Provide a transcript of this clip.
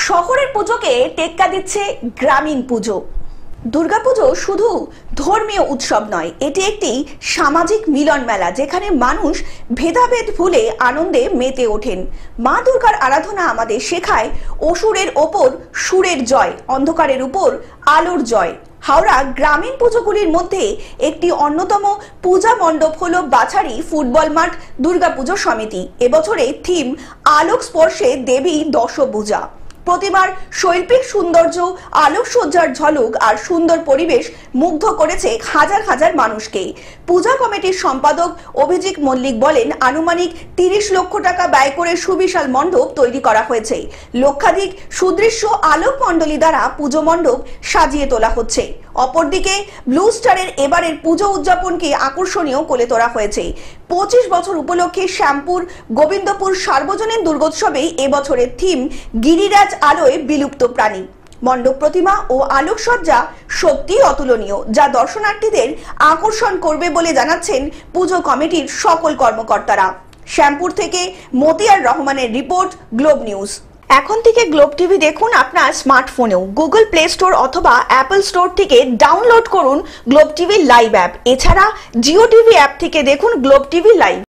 শহরের পুজোকে টেক্কা দিচ্ছে গ্রামীণ পুজো। দুর্গাপুজো শুধু ধর্মীয় উৎসব নয়, এটি একটি সামাজিক মিলন মেলা, যেখানে মানুষ ভেদাভেদ ভুলে আনন্দে মেতে ওঠেন। মা দুর্গার আরাধনা আমাদের শেখায় অসুরের ওপর সুরের জয়, অন্ধকারের উপর আলোর জয়। হাওড়া গ্রামীণ পুজোগুলির মধ্যে একটি অন্যতম পূজা মণ্ডপ হলো বাছারি ফুটবল মাঠ দুর্গাপুজো সমিতি। এবছরে থিম আলোক স্পর্শে দেবী দশভুজা। প্রতিমার শৈল্পিক সৌন্দর্য, আলোকসজ্জার ঝলক আর সুন্দর পরিবেশ মুগ্ধ করেছে হাজার হাজার মানুষকে। পূজা কমিটির সম্পাদক অভিজিৎ মল্লিক বলেন, আনুমানিক 30 লক্ষ টাকা ব্যয় করে সুবিশাল মণ্ডপ তৈরি করা হয়েছে। লক্ষাধিক সুদৃশ্য আলোক মণ্ডলী দ্বারা পুজো মণ্ডপ সাজিয়ে তোলা হচ্ছে। অপরদিকে ব্লু স্টারের এবারের পুজো উদযাপনকে আকর্ষণীয় করে তোলা হয়েছে। 25 বছর উপলক্ষে শ্যামপুর গোবিন্দপুর সার্বজনীন দুর্গোৎসবে এবছরের থিম গিরিরাজ আলোয় বিলুপ্ত প্রাণী। মণ্ডপ প্রতিমা ও আলোকসজ্জা সত্যি অতুলনীয়, যা দর্শনার্থীদের আকর্ষণ করবে বলে জানাচ্ছেন পুজো কমিটির সকল কর্মকর্তারা। শ্যামপুর থেকে মতিয়ার রহমানের রিপোর্ট, গ্লোব নিউজ। এখন থেকে গ্লোব টিভি দেখুন আপনার স্মার্টফোনেও। গুগল প্লে স্টোর অথবা অ্যাপল স্টোর থেকে ডাউনলোড করুন গ্লোব টিভি লাইভ অ্যাপ। এছাড়া জিও টিভি অ্যাপ থেকে দেখুন গ্লোব টিভি লাইভ।